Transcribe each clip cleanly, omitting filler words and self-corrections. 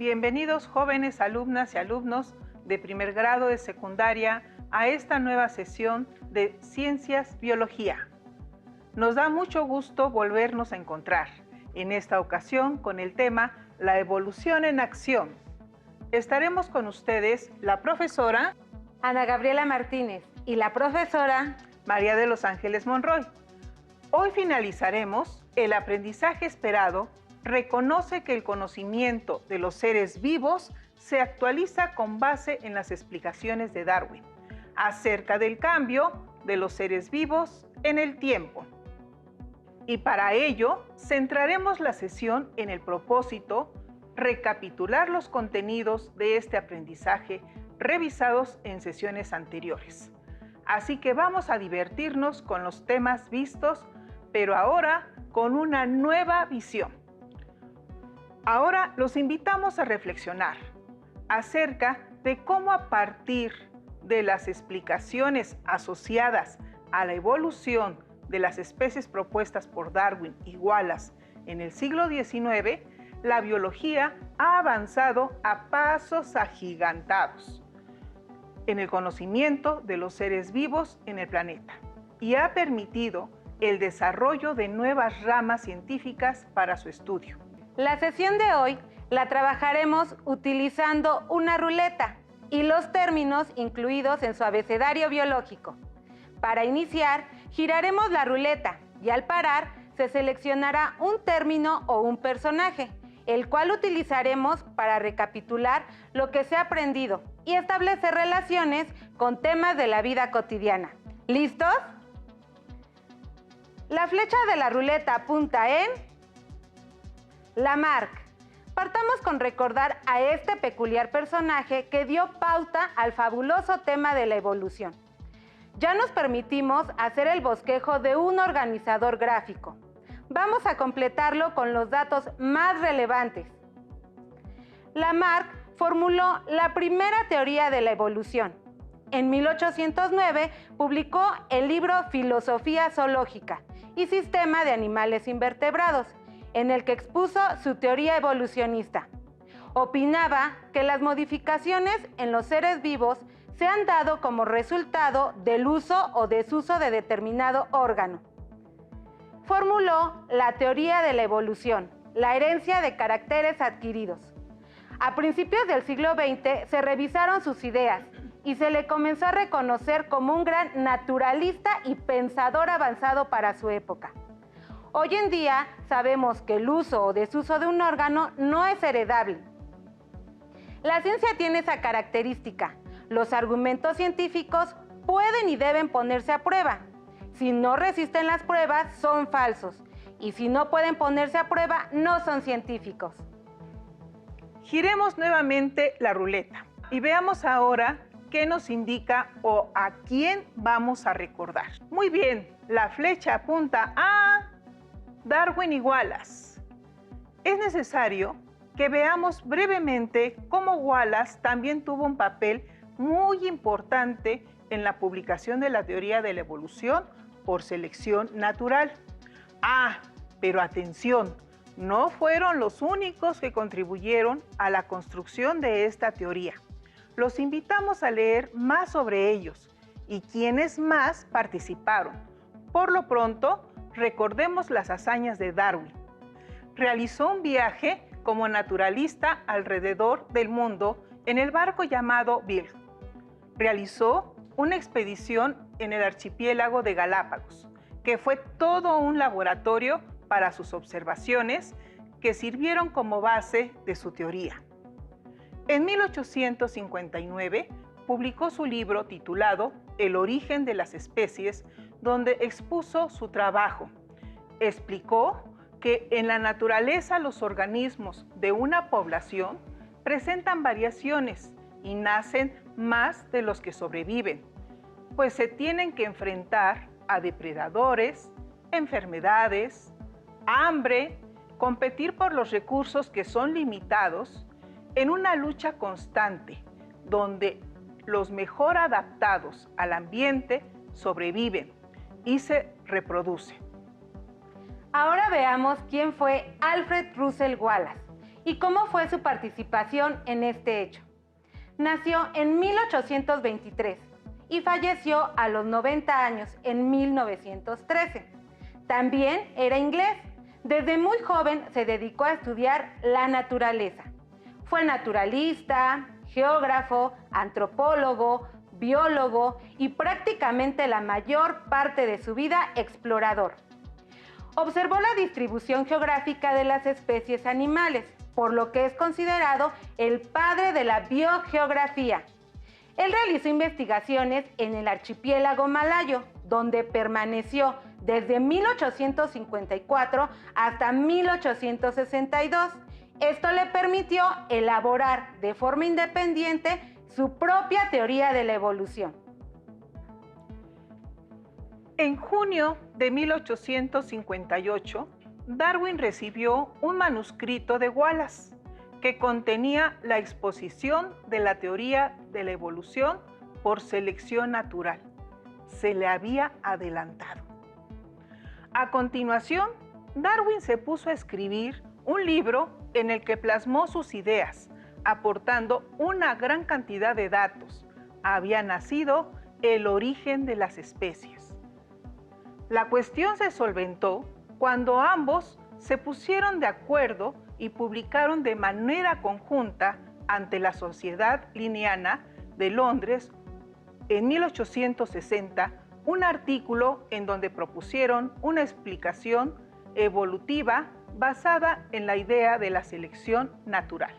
Bienvenidos jóvenes alumnas y alumnos de primer grado de secundaria a esta nueva sesión de Ciencias Biología. Nos da mucho gusto volvernos a encontrar, en esta ocasión con el tema La evolución en acción. Estaremos con ustedes la profesora Ana Gabriela Martínez y la profesora María de los Ángeles Monroy. Hoy finalizaremos el aprendizaje esperado. Reconoce que el conocimiento de los seres vivos se actualiza con base en las explicaciones de Darwin acerca del cambio de los seres vivos en el tiempo. Y para ello, centraremos la sesión en el propósito recapitular los contenidos de este aprendizaje revisados en sesiones anteriores. Así que vamos a divertirnos con los temas vistos, pero ahora con una nueva visión. Ahora los invitamos a reflexionar acerca de cómo a partir de las explicaciones asociadas a la evolución de las especies propuestas por Darwin y Wallace en el siglo XIX, la biología ha avanzado a pasos agigantados en el conocimiento de los seres vivos en el planeta y ha permitido el desarrollo de nuevas ramas científicas para su estudio. La sesión de hoy la trabajaremos utilizando una ruleta y los términos incluidos en su abecedario biológico. Para iniciar, giraremos la ruleta y al parar se seleccionará un término o un personaje, el cual utilizaremos para recapitular lo que se ha aprendido y establecer relaciones con temas de la vida cotidiana. ¿Listos? La flecha de la ruleta apunta en Lamarck. Partamos con recordar a este peculiar personaje que dio pauta al fabuloso tema de la evolución. Ya nos permitimos hacer el bosquejo de un organizador gráfico. Vamos a completarlo con los datos más relevantes. Lamarck formuló la primera teoría de la evolución. En 1809 publicó el libro Filosofía Zoológica y Sistema de Animales Invertebrados, en el que expuso su teoría evolucionista. Opinaba que las modificaciones en los seres vivos se han dado como resultado del uso o desuso de determinado órgano. Formuló la teoría de la evolución, la herencia de caracteres adquiridos. A principios del siglo XX se revisaron sus ideas y se le comenzó a reconocer como un gran naturalista y pensador avanzado para su época. Hoy en día sabemos que el uso o desuso de un órgano no es heredable. La ciencia tiene esa característica. Los argumentos científicos pueden y deben ponerse a prueba. Si no resisten las pruebas, son falsos. Y si no pueden ponerse a prueba, no son científicos. Giremos nuevamente la ruleta y veamos ahora qué nos indica o a quién vamos a recordar. Muy bien, la flecha apunta a Darwin y Wallace. Es necesario que veamos brevemente cómo Wallace también tuvo un papel muy importante en la publicación de la teoría de la evolución por selección natural. Pero atención, no fueron los únicos que contribuyeron a la construcción de esta teoría. Los invitamos a leer más sobre ellos y quienes más participaron. Por lo pronto, recordemos las hazañas de Darwin. Realizó un viaje como naturalista alrededor del mundo en el barco llamado Beagle. Realizó una expedición en el archipiélago de Galápagos, que fue todo un laboratorio para sus observaciones que sirvieron como base de su teoría. En 1859 publicó su libro titulado El origen de las especies, donde expuso su trabajo. Explicó que en la naturaleza los organismos de una población presentan variaciones y nacen más de los que sobreviven, pues se tienen que enfrentar a depredadores, enfermedades, hambre, competir por los recursos que son limitados en una lucha constante, donde los mejor adaptados al ambiente sobreviven y se reproducen. Ahora veamos quién fue Alfred Russel Wallace ¿Y cómo fue su participación en este hecho? Nació en 1823 y falleció a los 90 años en 1913. También era inglés. Desde muy joven se dedicó a estudiar la naturaleza. Fue naturalista, geógrafo, antropólogo, biólogo y prácticamente la mayor parte de su vida explorador. Observó la distribución geográfica de las especies animales, por lo que es considerado el padre de la biogeografía. Él realizó investigaciones en el archipiélago malayo, donde permaneció desde 1854 hasta 1862. Esto le permitió elaborar de forma independiente su propia teoría de la evolución. En junio de 1858, Darwin recibió un manuscrito de Wallace que contenía la exposición de la teoría de la evolución por selección natural. Se le había adelantado. A continuación, Darwin se puso a escribir un libro en el que plasmó sus ideas, aportando una gran cantidad de datos. Había nacido el origen de las especies. La cuestión se solventó cuando ambos se pusieron de acuerdo y publicaron de manera conjunta ante la Sociedad Linneana de Londres en 1860 un artículo en donde propusieron una explicación evolutiva basada en la idea de la selección natural.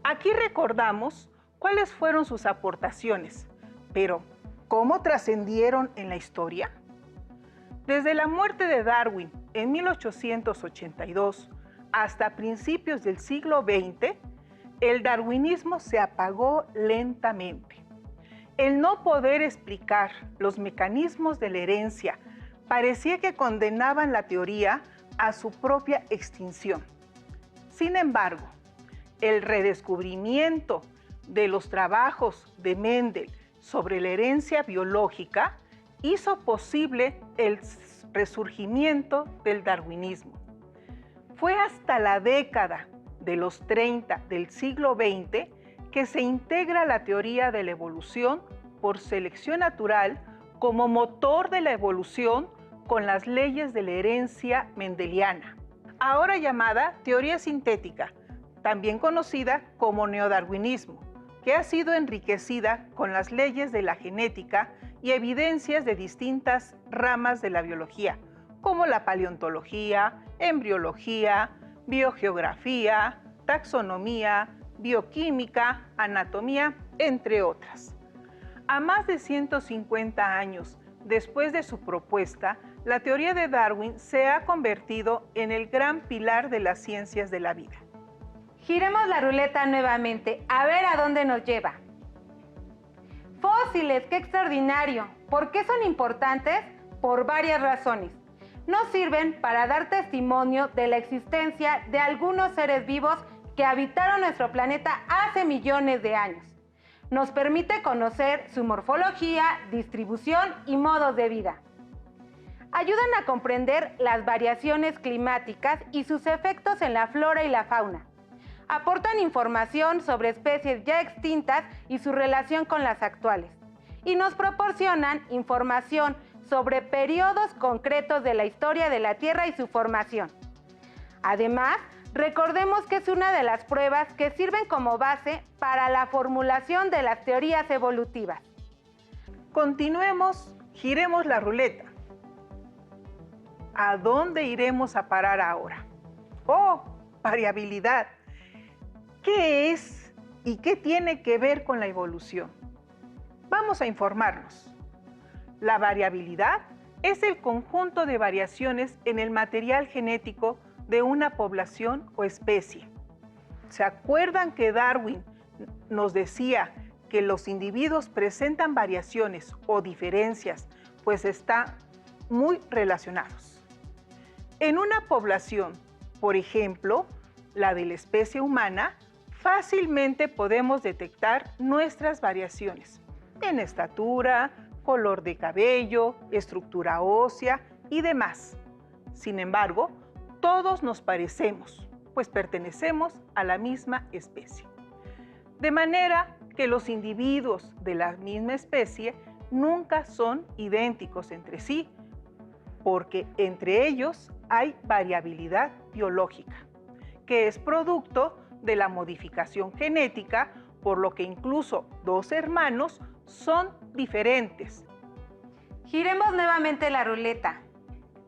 Aquí recordamos cuáles fueron sus aportaciones, pero ¿cómo trascendieron en la historia? Desde la muerte de Darwin en 1882 hasta principios del siglo XX, el darwinismo se apagó lentamente. El no poder explicar los mecanismos de la herencia parecía que condenaban la teoría a su propia extinción. Sin embargo, el redescubrimiento de los trabajos de Mendel sobre la herencia biológica hizo posible el resurgimiento del darwinismo. Fue hasta la década de los 30 del siglo XX que se integra la teoría de la evolución por selección natural como motor de la evolución con las leyes de la herencia mendeliana, ahora llamada teoría sintética, también conocida como neodarwinismo, que ha sido enriquecida con las leyes de la genética y evidencias de distintas ramas de la biología, como la paleontología, embriología, biogeografía, taxonomía, bioquímica, anatomía, entre otras. A más de 150 años después de su propuesta, la teoría de Darwin se ha convertido en el gran pilar de las ciencias de la vida. Giremos la ruleta nuevamente, a ver a dónde nos lleva. Fósiles, qué extraordinario. ¿Por qué son importantes? Por varias razones. Nos sirven para dar testimonio de la existencia de algunos seres vivos que habitaron nuestro planeta hace millones de años. Nos permite conocer su morfología, distribución y modos de vida. Ayudan a comprender las variaciones climáticas y sus efectos en la flora y la fauna. Aportan información sobre especies ya extintas y su relación con las actuales. Y nos proporcionan información sobre periodos concretos de la historia de la Tierra y su formación. Además, recordemos que es una de las pruebas que sirven como base para la formulación de las teorías evolutivas. Continuemos, giremos la ruleta. ¿A dónde iremos a parar ahora? ¡Oh! Variabilidad. ¿Qué es y qué tiene que ver con la evolución? Vamos a informarnos. La variabilidad es el conjunto de variaciones en el material genético de una población o especie. ¿Se acuerdan que Darwin nos decía que los individuos presentan variaciones o diferencias, pues están muy relacionados? En una población, por ejemplo, la de la especie humana, fácilmente podemos detectar nuestras variaciones en estatura, color de cabello, estructura ósea y demás. Sin embargo, todos nos parecemos, pues pertenecemos a la misma especie. De manera que los individuos de la misma especie nunca son idénticos entre sí, porque entre ellos hay variabilidad biológica, que es producto de la modificación genética, por lo que incluso dos hermanos son diferentes. Giremos nuevamente la ruleta.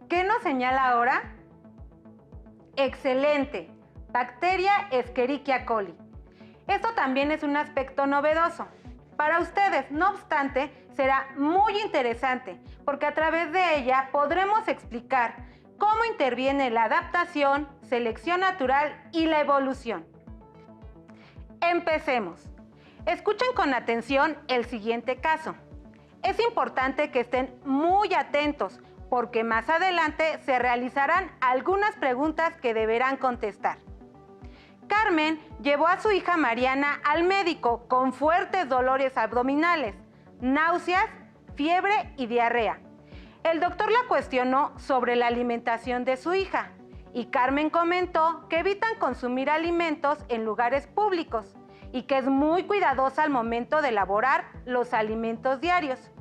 ¿Qué nos señala ahora? Excelente, bacteria Escherichia coli. Esto también es un aspecto novedoso. Para ustedes, no obstante, será muy interesante porque a través de ella podremos explicar cómo interviene la adaptación, selección natural y la evolución. Empecemos. Escuchen con atención el siguiente caso. Es importante que estén muy atentos porque más adelante se realizarán algunas preguntas que deberán contestar. Carmen llevó a su hija Mariana al médico con fuertes dolores abdominales, náuseas, fiebre y diarrea. El doctor la cuestionó sobre la alimentación de su hija y Carmen comentó que evitan consumir alimentos en lugares públicos y que es muy cuidadosa al momento de elaborar los alimentos diarios.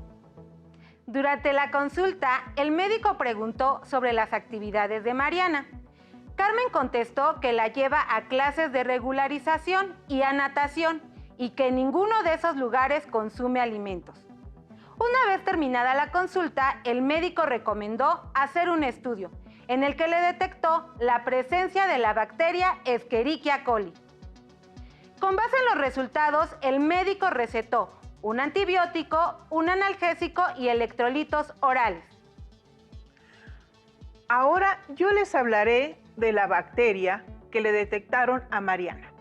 Durante la consulta, el médico preguntó sobre las actividades de Mariana. Carmen contestó que la lleva a clases de regularización y a natación y que en ninguno de esos lugares consume alimentos. Una vez terminada la consulta, el médico recomendó hacer un estudio en el que le detectó la presencia de la bacteria Escherichia coli. Con base en los resultados, el médico recetó un antibiótico, un analgésico y electrolitos orales. Ahora yo les hablaré de la bacteria que le detectaron a Mariana.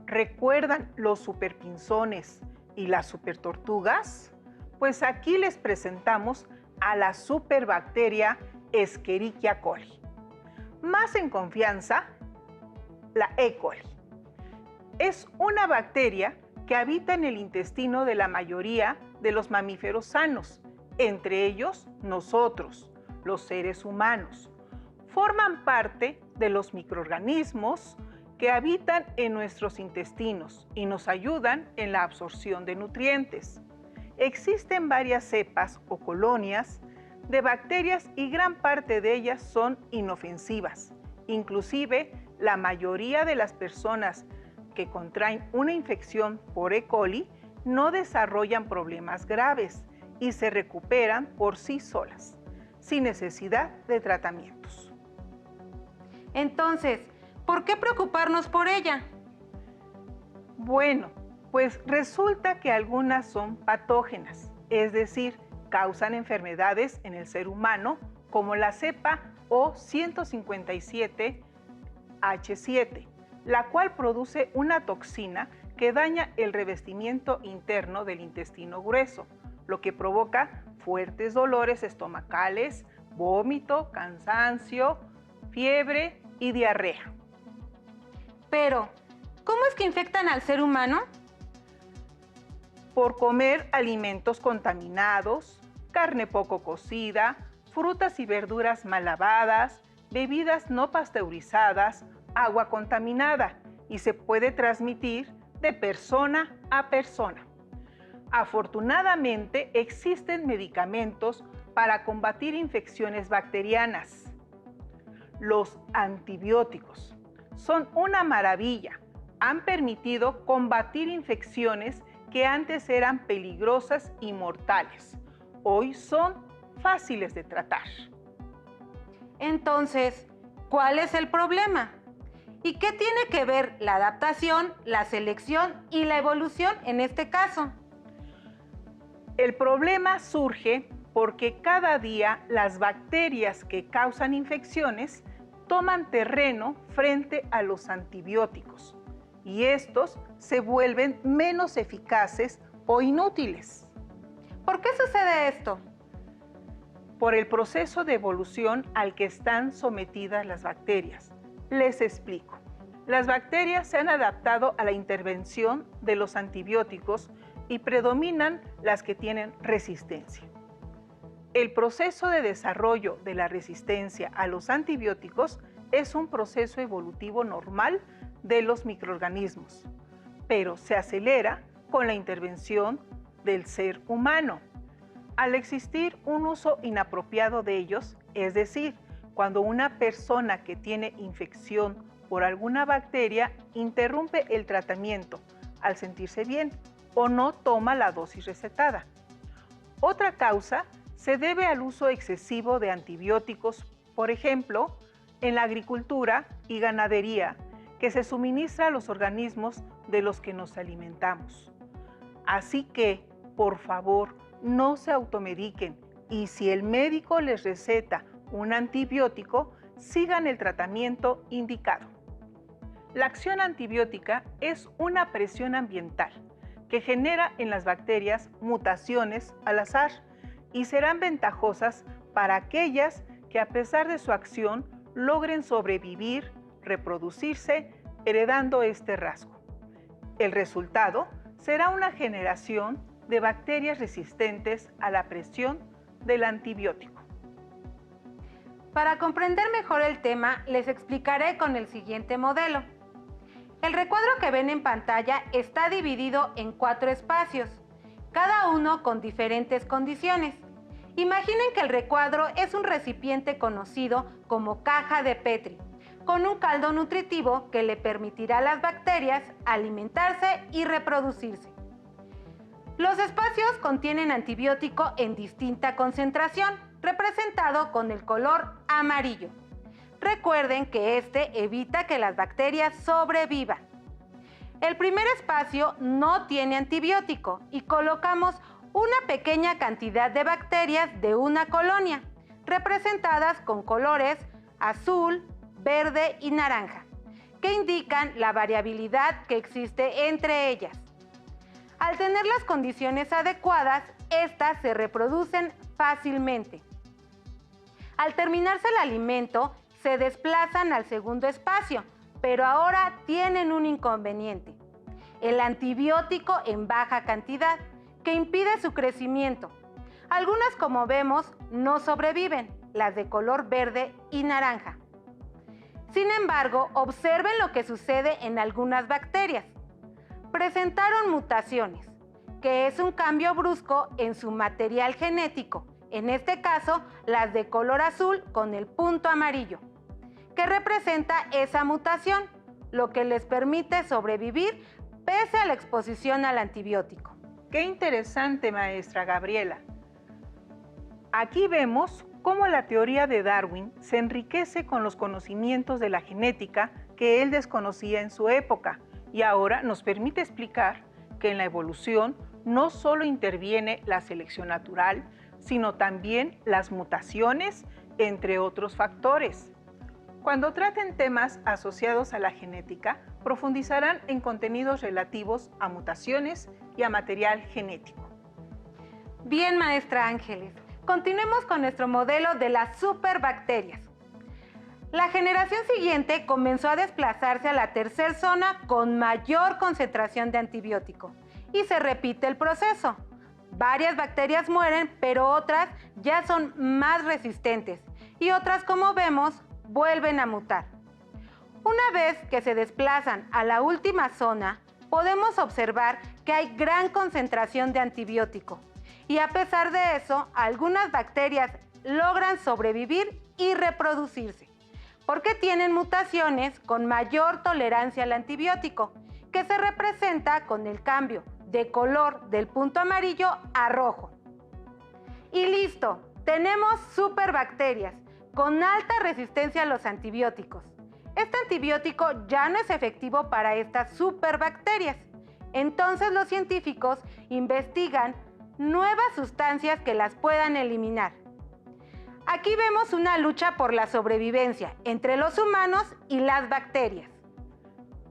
¿Recuerdan los superpinzones y las supertortugas? Pues aquí les presentamos a la superbacteria Escherichia coli. Más en confianza, la E. coli. Es una bacteria que habita en el intestino de la mayoría de los mamíferos sanos, entre ellos nosotros, los seres humanos. Forman parte de los microorganismos que habitan en nuestros intestinos y nos ayudan en la absorción de nutrientes. Existen varias cepas o colonias de bacterias y gran parte de ellas son inofensivas. Inclusive, la mayoría de las personas que contraen una infección por E. coli no desarrollan problemas graves y se recuperan por sí solas, sin necesidad de tratamientos. Entonces, ¿por qué preocuparnos por ella? Bueno, pues resulta que algunas son patógenas, es decir, causan enfermedades en el ser humano, como la cepa O157H7, la cual produce una toxina que daña el revestimiento interno del intestino grueso, lo que provoca fuertes dolores estomacales, vómito, cansancio, fiebre y diarrea. Pero, ¿cómo es que infectan al ser humano? Por comer alimentos contaminados, carne poco cocida, frutas y verduras mal lavadas, bebidas no pasteurizadas, agua contaminada y se puede transmitir de persona a persona. Afortunadamente existen medicamentos para combatir infecciones bacterianas. Los antibióticos son una maravilla. Han permitido combatir infecciones que antes eran peligrosas y mortales. Hoy son fáciles de tratar. Entonces, ¿cuál es el problema? ¿Y qué tiene que ver la adaptación, la selección y la evolución en este caso? El problema surge porque cada día las bacterias que causan infecciones toman terreno frente a los antibióticos y estos se vuelven menos eficaces o inútiles. ¿Por qué sucede esto? Por el proceso de evolución al que están sometidas las bacterias. Les explico. Las bacterias se han adaptado a la intervención de los antibióticos y predominan las que tienen resistencia. El proceso de desarrollo de la resistencia a los antibióticos es un proceso evolutivo normal de los microorganismos, pero se acelera con la intervención del ser humano. Al existir un uso inapropiado de ellos, es decir, cuando una persona que tiene infección por alguna bacteria interrumpe el tratamiento al sentirse bien o no toma la dosis recetada. Otra causa se debe al uso excesivo de antibióticos, por ejemplo, en la agricultura y ganadería, que se suministra a los organismos de los que nos alimentamos. Así que, por favor, no se automediquen y si el médico les receta un antibiótico, sigan el tratamiento indicado. La acción antibiótica es una presión ambiental que genera en las bacterias mutaciones al azar y serán ventajosas para aquellas que a pesar de su acción logren sobrevivir, reproducirse, heredando este rasgo. El resultado será una generación de bacterias resistentes a la presión del antibiótico. Para comprender mejor el tema, les explicaré con el siguiente modelo. El recuadro que ven en pantalla está dividido en 4 espacios, cada uno con diferentes condiciones. Imaginen que el recuadro es un recipiente conocido como caja de Petri, con un caldo nutritivo que le permitirá a las bacterias alimentarse y reproducirse. Los espacios contienen antibiótico en distinta concentración, representado con el color amarillo. Recuerden que este evita que las bacterias sobrevivan. El primer espacio no tiene antibiótico y colocamos una pequeña cantidad de bacterias de una colonia, representadas con colores azul, verde y naranja, que indican la variabilidad que existe entre ellas. Al tener las condiciones adecuadas, estas se reproducen fácilmente. Al terminarse el alimento, se desplazan al segundo espacio, pero ahora tienen un inconveniente: el antibiótico en baja cantidad, que impide su crecimiento. Algunas, como vemos, no sobreviven, las de color verde y naranja. Sin embargo, observen lo que sucede en algunas bacterias. Presentaron mutaciones, que es un cambio brusco en su material genético, en este caso las de color azul con el punto amarillo, que representa esa mutación, lo que les permite sobrevivir pese a la exposición al antibiótico. ¡Qué interesante, maestra Gabriela! Aquí vemos cómo la teoría de Darwin se enriquece con los conocimientos de la genética que él desconocía en su época y ahora nos permite explicar que en la evolución no solo interviene la selección natural, sino también las mutaciones, entre otros factores. Cuando traten temas asociados a la genética, profundizarán en contenidos relativos a mutaciones y a material genético. Bien, maestra Ángeles, continuemos con nuestro modelo de las superbacterias. La generación siguiente comenzó a desplazarse a la tercera zona con mayor concentración de antibiótico y se repite el proceso. Varias bacterias mueren, pero otras ya son más resistentes y otras, como vemos, vuelven a mutar. Una vez que se desplazan a la última zona, podemos observar que hay gran concentración de antibiótico y a pesar de eso, algunas bacterias logran sobrevivir y reproducirse, porque tienen mutaciones con mayor tolerancia al antibiótico, que se representa con el cambio de color del punto amarillo a rojo. Y listo, tenemos superbacterias con alta resistencia a los antibióticos. Este antibiótico ya no es efectivo para estas superbacterias. Entonces los científicos investigan nuevas sustancias que las puedan eliminar. Aquí vemos una lucha por la sobrevivencia entre los humanos y las bacterias.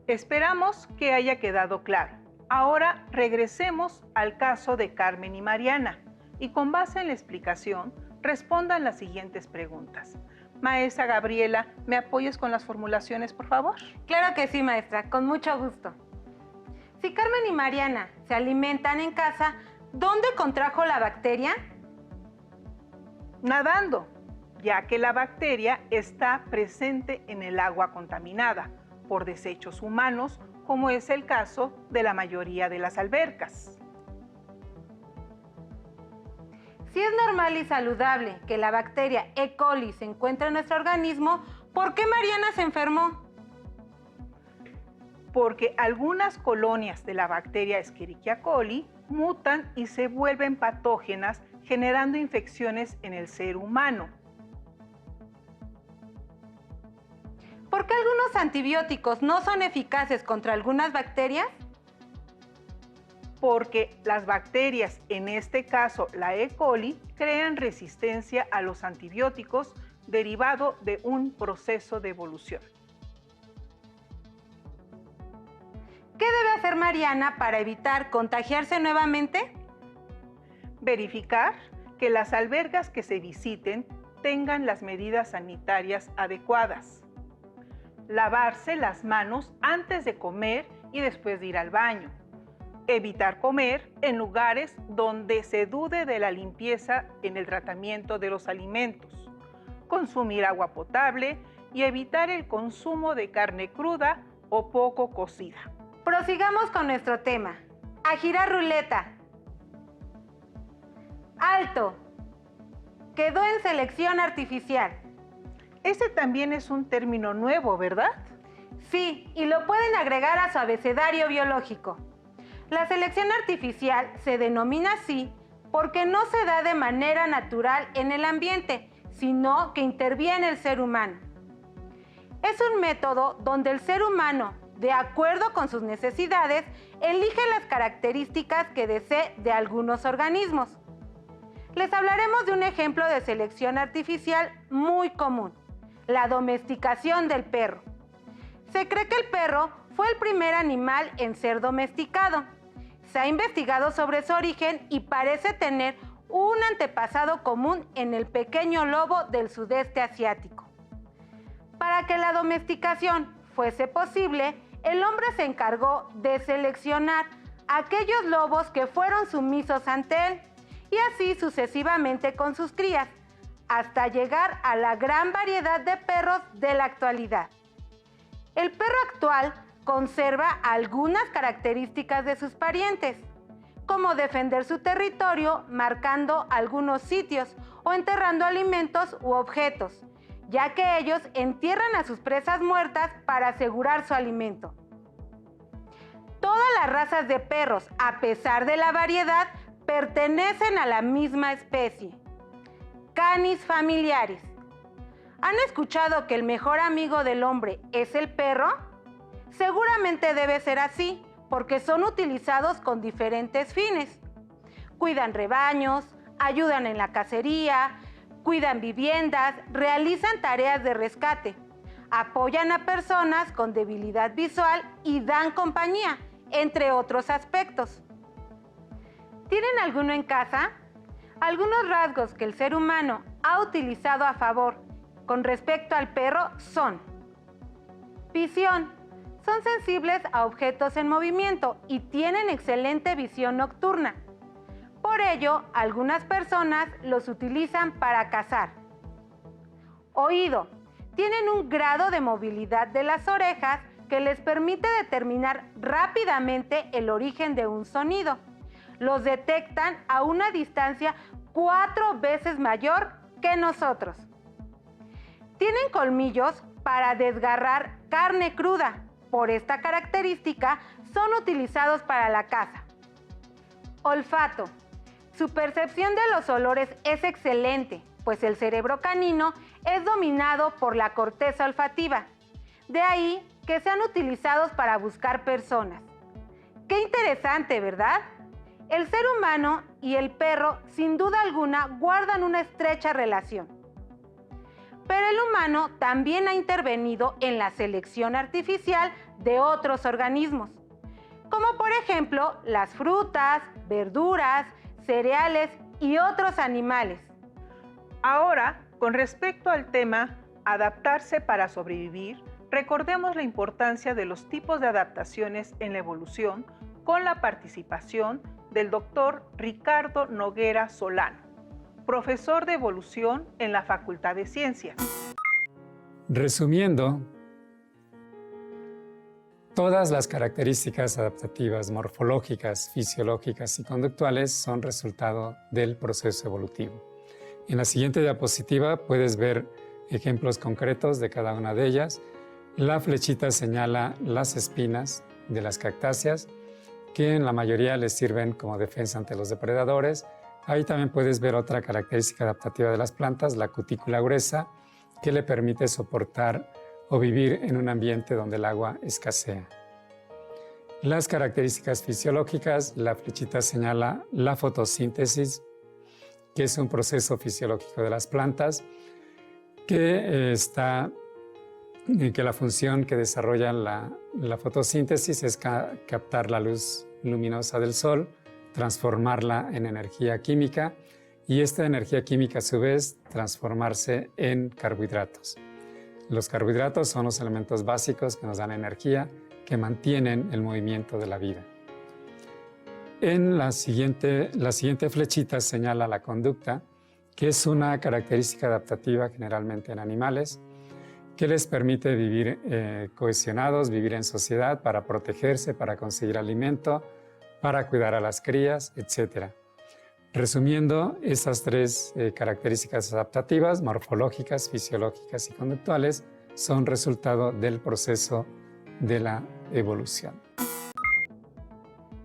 Esperamos que haya quedado claro. Ahora regresemos al caso de Carmen y Mariana y con base en la explicación respondan las siguientes preguntas. Maestra Gabriela, ¿me apoyas con las formulaciones, por favor? Claro que sí, maestra, con mucho gusto. Si Carmen y Mariana se alimentan en casa, ¿dónde contrajo la bacteria? Nadando. ya que la bacteria está presente en el agua contaminada por desechos humanos, como es el caso de la mayoría de las albercas. Si es normal y saludable que la bacteria E. coli se encuentre en nuestro organismo, ¿por qué Mariana se enfermó? Porque algunas colonias de la bacteria Escherichia coli mutan y se vuelven patógenas, generando infecciones en el ser humano. ¿Por qué algunos antibióticos no son eficaces contra algunas bacterias? Porque las bacterias, en este caso la E. coli, crean resistencia a los antibióticos derivado de un proceso de evolución. ¿Qué debe hacer Mariana para evitar contagiarse nuevamente? Verificar que las albercas que se visiten tengan las medidas sanitarias adecuadas. Lavarse las manos antes de comer y después de ir al baño. Evitar comer en lugares donde se dude de la limpieza en el tratamiento de los alimentos. Consumir agua potable y evitar el consumo de carne cruda o poco cocida. Prosigamos con nuestro tema. A girar ruleta. Alto. Quedó en selección artificial. Ese también es un término nuevo, ¿verdad? Sí, y lo pueden agregar a su abecedario biológico. La selección artificial se denomina así porque no se da de manera natural en el ambiente, sino que interviene el ser humano. Es un método donde el ser humano, de acuerdo con sus necesidades, elige las características que desee de algunos organismos. Les hablaremos de un ejemplo de selección artificial muy común, la domesticación del perro. Se cree que el perro fue el primer animal en ser domesticado. Se ha investigado sobre su origen y parece tener un antepasado común en el pequeño lobo del sudeste asiático. Para que la domesticación fuese posible, el hombre se encargó de seleccionar aquellos lobos que fueron sumisos ante él, y así sucesivamente con sus crías, hasta llegar a la gran variedad de perros de la actualidad. El perro actual conserva algunas características de sus parientes, como defender su territorio marcando algunos sitios o enterrando alimentos u objetos, ya que ellos entierran a sus presas muertas para asegurar su alimento. Todas las razas de perros, a pesar de la variedad, pertenecen a la misma especie, Canis familiaris. ¿Han escuchado que el mejor amigo del hombre es el perro? Seguramente debe ser así, porque son utilizados con diferentes fines. Cuidan rebaños, ayudan en la cacería, cuidan viviendas, realizan tareas de rescate, apoyan a personas con debilidad visual y dan compañía, entre otros aspectos. ¿Tienen alguno en casa? Algunos rasgos que el ser humano ha utilizado a favor con respecto al perro son: visión. Son sensibles a objetos en movimiento y tienen excelente visión nocturna. Por ello, algunas personas los utilizan para cazar. Oído. Tienen un grado de movilidad de las orejas que les permite determinar rápidamente el origen de un sonido. Los detectan a una distancia 4 veces mayor que nosotros. Tienen colmillos para desgarrar carne cruda. Por esta característica, son utilizados para la caza. Olfato. Su percepción de los olores es excelente, pues el cerebro canino es dominado por la corteza olfativa. De ahí que sean utilizados para buscar personas. ¡Qué interesante!, ¿verdad? El ser humano y el perro, sin duda alguna, guardan una estrecha relación. Pero el humano también ha intervenido en la selección artificial de otros organismos, como por ejemplo las frutas, verduras, cereales y otros animales. Ahora, con respecto al tema adaptarse para sobrevivir, recordemos la importancia de los tipos de adaptaciones en la evolución con la participación del doctor Ricardo Noguera Solano, profesor de evolución en la Facultad de Ciencias. Resumiendo, todas las características adaptativas, morfológicas, fisiológicas y conductuales son resultado del proceso evolutivo. En la siguiente diapositiva puedes ver ejemplos concretos de cada una de ellas. La flechita señala las espinas de las cactáceas, que en la mayoría les sirven como defensa ante los depredadores. Ahí también puedes ver otra característica adaptativa de las plantas, la cutícula gruesa, que le permite soportar o vivir en un ambiente donde el agua escasea. Las características fisiológicas, la flechita señala la fotosíntesis, que es un proceso fisiológico de las plantas, que la función que desarrolla la fotosíntesis es captar la luz luminosa del sol, transformarla en energía química y esta energía química a su vez transformarse en carbohidratos. Los carbohidratos son los elementos básicos que nos dan energía, que mantienen el movimiento de la vida. En la siguiente flechita señala la conducta, que es una característica adaptativa generalmente en animales, que les permite vivir cohesionados, vivir en sociedad para protegerse, para conseguir alimento, para cuidar a las crías, etc. Resumiendo, estas tres características adaptativas, morfológicas, fisiológicas y conductuales, son resultado del proceso de la evolución.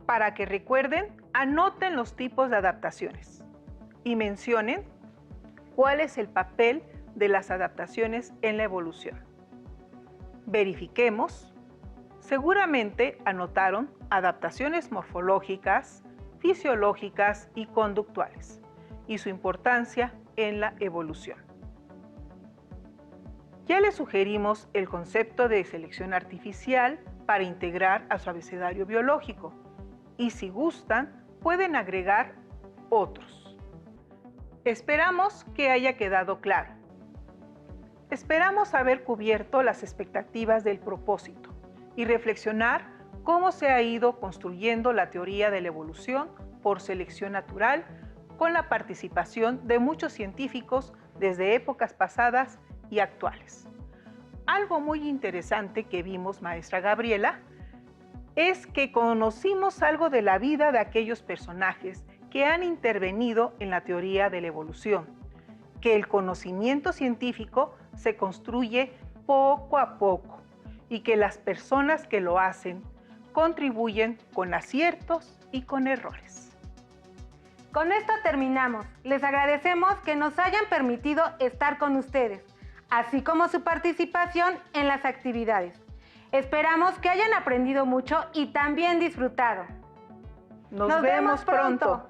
Para que recuerden, anoten los tipos de adaptaciones y mencionen cuál es el papel de las adaptaciones en la evolución. Verifiquemos. Seguramente anotaron adaptaciones morfológicas, fisiológicas y conductuales y su importancia en la evolución. Ya les sugerimos el concepto de selección artificial para integrar a su abecedario biológico y si gustan pueden agregar otros. Esperamos que haya quedado claro. Esperamos haber cubierto las expectativas del propósito y reflexionar cómo se ha ido construyendo la teoría de la evolución por selección natural con la participación de muchos científicos desde épocas pasadas y actuales. Algo muy interesante que vimos, maestra Gabriela, es que conocimos algo de la vida de aquellos personajes que han intervenido en la teoría de la evolución, que el conocimiento científico se construye poco a poco y que las personas que lo hacen contribuyen con aciertos y con errores. Con esto terminamos. Les agradecemos que nos hayan permitido estar con ustedes, así como su participación en las actividades. Esperamos que hayan aprendido mucho y también disfrutado. Nos vemos pronto.